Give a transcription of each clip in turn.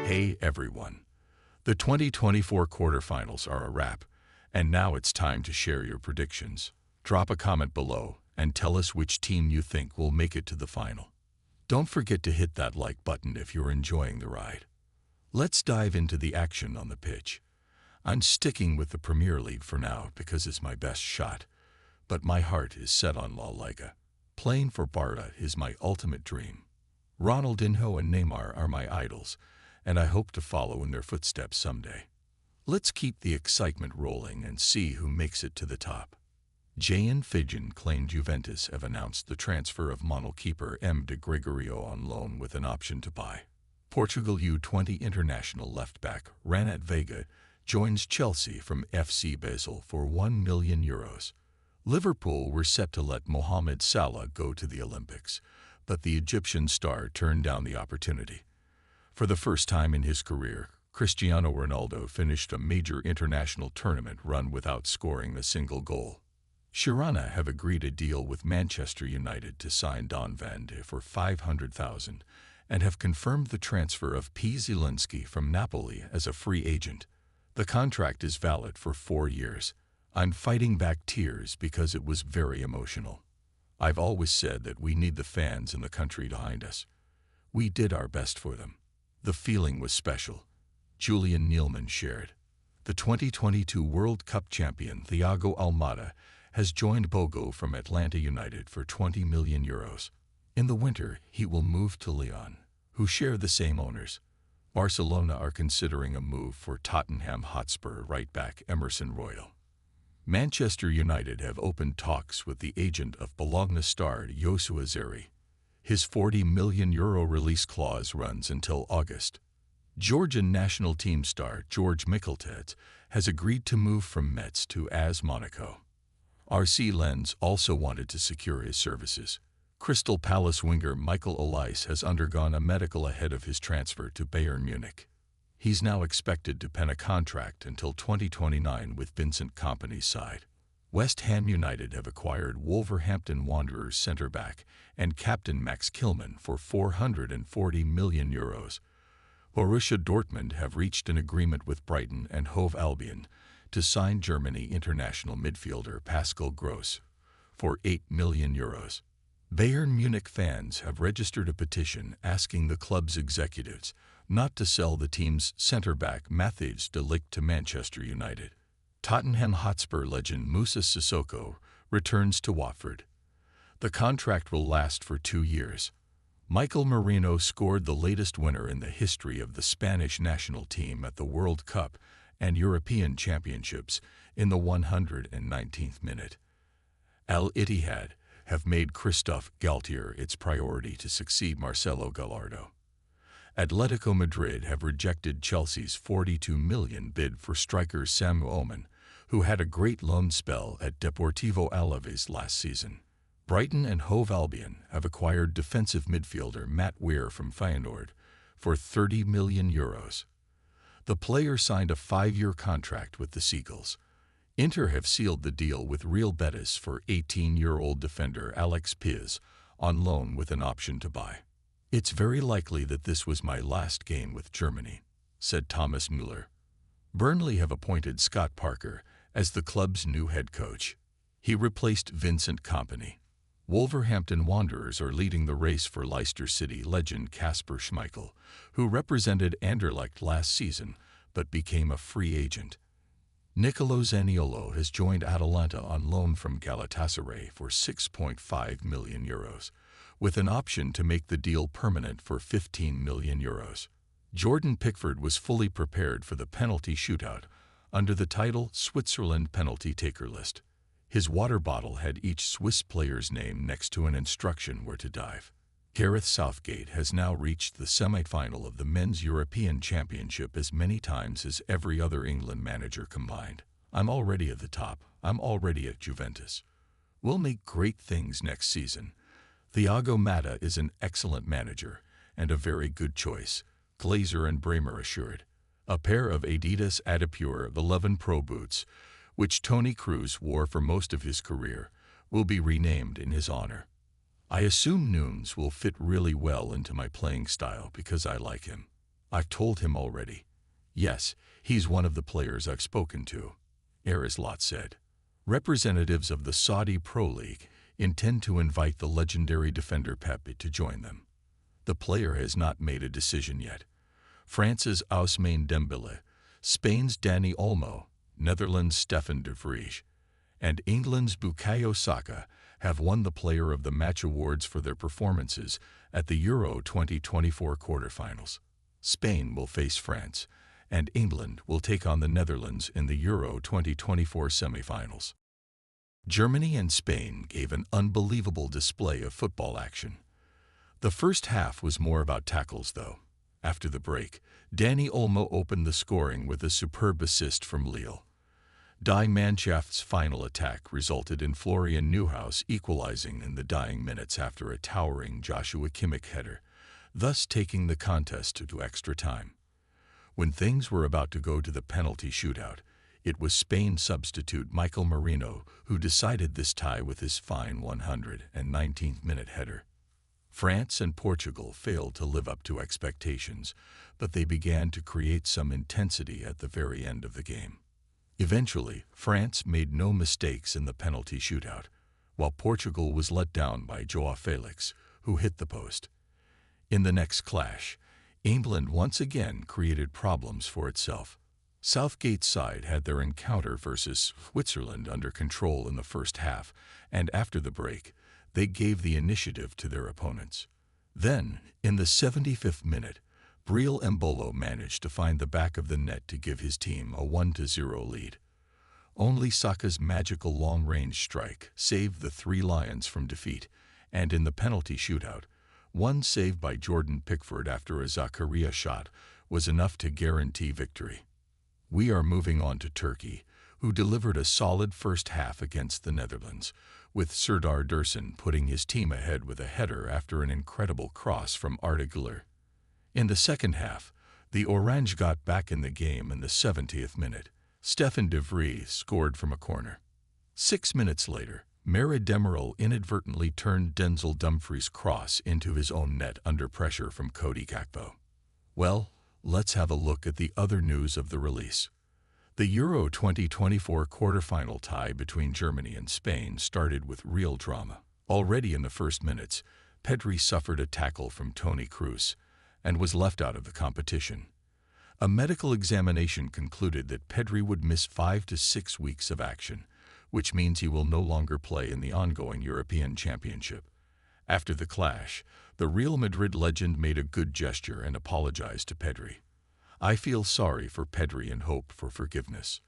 Hey everyone! The 2024 quarterfinals are a wrap, and now it's time to share your predictions. Drop a comment below and tell us which team you think will make it to the final. Don't forget to hit that like button if you're enjoying the ride. Let's dive into the action on the pitch. I'm sticking with the Premier League for now because it's my best shot, but my heart is set on La Liga. Playing for Barca is my ultimate dream. Ronaldinho and Neymar are my idols, and I hope to follow in their footsteps someday. Let's keep the excitement rolling and see who makes it to the top. Jayan Fidjan claimed Juventus have announced the transfer of Monal keeper M. de Gregorio on loan with an option to buy. Portugal U20 international left-back Ranat Vega joins Chelsea from FC Basel for €1 million. Liverpool were set to let Mohamed Salah go to the Olympics, but the Egyptian star turned down the opportunity. For the first time in his career, Cristiano Ronaldo finished a major international tournament run without scoring a single goal. Girona have agreed a deal with Manchester United to sign Don van de for $500,000 and have confirmed the transfer of P. Zielinski from Napoli as a free agent. The contract is valid for 4 years. I'm fighting back tears because it was very emotional. I've always said that we need the fans in the country behind us. We did our best for them. The feeling was special. Julian Neilman shared. The 2022 World Cup champion Thiago Almada has joined Bogo from Atlanta United for €20 million. In the winter, he will move to Lyon, who share the same owners. Barcelona are considering a move for Tottenham Hotspur right-back Emerson Royal. Manchester United have opened talks with the agent of Bologna star Joshua Zeri. His €40 million release clause runs until August. Georgian national team star George Mikkeltets has agreed to move from Metz to AS Monaco. RC Lens also wanted to secure his services. Crystal Palace winger Michael Olise has undergone a medical ahead of his transfer to Bayern Munich. He's now expected to pen a contract until 2029 with Vincent Kompany's side. West Ham United have acquired Wolverhampton Wanderers centre-back and captain Max Kilman for €440 million. Borussia Dortmund have reached an agreement with Brighton and Hove Albion to sign Germany international midfielder Pascal Gross for €8 million. Bayern Munich fans have registered a petition asking the club's executives not to sell the team's centre-back Matthijs de Ligt to Manchester United. Tottenham Hotspur legend Moussa Sissoko returns to Watford. The contract will last for 2 years. Michael Merino scored the latest winner in the history of the Spanish national team at the World Cup and European Championships in the 119th minute. Al Ittihad have made Christophe Galtier its priority to succeed Marcelo Gallardo. Atletico Madrid have rejected Chelsea's €42 million bid for striker Samu Omen, who had a great loan spell at Deportivo Alaves last season. Brighton and Hove Albion have acquired defensive midfielder Matt Weir from Feyenoord for €30 million. The player signed a 5-year contract with the Seagulls. Inter have sealed the deal with Real Betis for 18-year-old defender Alex Piz on loan with an option to buy. "It's very likely that this was my last game with Germany," said Thomas Müller. Burnley have appointed Scott Parker as the club's new head coach. He replaced Vincent Kompany. Wolverhampton Wanderers are leading the race for Leicester City legend Kasper Schmeichel, who represented Anderlecht last season but became a free agent. Nicolo Zaniolo has joined Atalanta on loan from Galatasaray for €6.5 million, with an option to make the deal permanent for €15 million. Jordan Pickford was fully prepared for the penalty shootout under the title Switzerland Penalty Taker List. His water bottle had each Swiss player's name next to an instruction where to dive. Gareth Southgate has now reached the semi-final of the Men's European Championship as many times as every other England manager combined. "I'm already at the top. I'm already at Juventus. We'll make great things next season. Thiago Motta is an excellent manager and a very good choice," Glazer and Bremer assured. A pair of Adidas Adipure 11 Pro boots, which Toni Kroos wore for most of his career, will be renamed in his honor. "I assume Nunes will fit really well into my playing style because I like him. I've told him already. Yes, he's one of the players I've spoken to, Arislot said. Representatives of the Saudi Pro League intend to invite the legendary defender Pepe to join them. The player has not made a decision yet. France's Ousmane Dembele, Spain's Dani Olmo, Netherlands' Stefan de Vrij, and England's Bukayo Saka have won the Player of the Match awards for their performances at the Euro 2024 quarterfinals. Spain will face France, and England will take on the Netherlands in the Euro 2024 semifinals. Germany and Spain gave an unbelievable display of football action. The first half was more about tackles, though. After the break, Dani Olmo opened the scoring with a superb assist from Lille. Die Mannschafts' final attack resulted in Florian Neuhaus equalizing in the dying minutes after a towering Joshua Kimmich header, thus taking the contest to extra time. When things were about to go to the penalty shootout, it was Spain substitute Michael Merino who decided this tie with his fine 119th-minute header. France and Portugal failed to live up to expectations, but they began to create some intensity at the very end of the game. Eventually, France made no mistakes in the penalty shootout, while Portugal was let down by João Felix, who hit the post. In the next clash, England once again created problems for itself. Southgate's side had their encounter versus Switzerland under control in the first half, and after the break, they gave the initiative to their opponents. Then, in the 75th minute, Breel Embolo managed to find the back of the net to give his team a 1-0 lead. Only Saka's magical long-range strike saved the Three Lions from defeat, and in the penalty shootout, one save by Jordan Pickford after a Zakaria shot was enough to guarantee victory. We are moving on to Turkey, who delivered a solid first half against the Netherlands, with Serdar Dursun putting his team ahead with a header after an incredible cross from Arda Güler. In the second half, the Orange got back in the game in the 70th minute. Stefan de Vrij scored from a corner. 6 minutes later, Mara Demiral inadvertently turned Denzel Dumfries' cross into his own net under pressure from Cody Gakpo. Well, let's have a look at the other news of the release. The Euro 2024 quarterfinal tie between Germany and Spain started with real drama. Already in the first minutes, Pedri suffered a tackle from Toni Kroos and was left out of the competition. A medical examination concluded that Pedri would miss 5 to 6 weeks of action, which means he will no longer play in the ongoing European Championship. After the clash, the Real Madrid legend made a good gesture and apologized to Pedri. I feel sorry for Pedri and hope for forgiveness.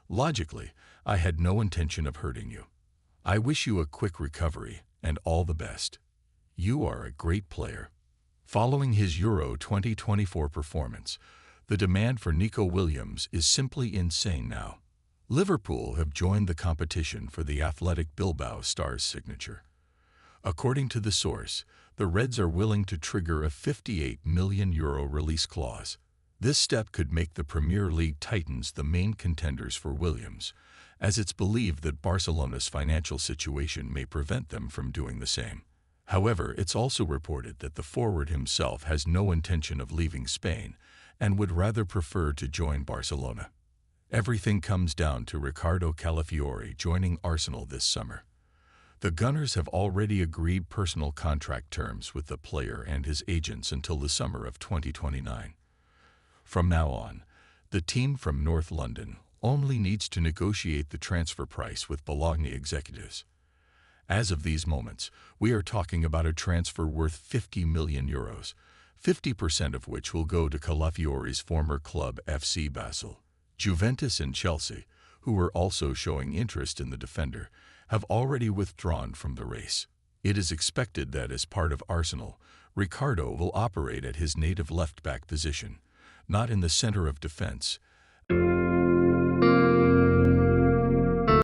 Logically, I had no intention of hurting you. I wish you a quick recovery and all the best. You are a great player. Following his Euro 2024 performance, the demand for Nico Williams is simply insane now. Liverpool have joined the competition for the Athletic Bilbao star's signature. According to the source, the Reds are willing to trigger a €58 million release clause. This step could make the Premier League Titans the main contenders for Williams, as it's believed that Barcelona's financial situation may prevent them from doing the same. However, it's also reported that the forward himself has no intention of leaving Spain and would rather prefer to join Barcelona. Everything comes down to Riccardo Calafiori joining Arsenal this summer. The Gunners have already agreed personal contract terms with the player and his agents until the summer of 2029. From now on, the team from North London only needs to negotiate the transfer price with Bologna executives. As of these moments, we are talking about a transfer worth €50 million, 50% of which will go to Calafiori's former club FC Basel. Juventus and Chelsea, who were also showing interest in the defender, have already withdrawn from the race. It is expected that as part of Arsenal, Riccardo will operate at his native left-back position, not in the center of defense.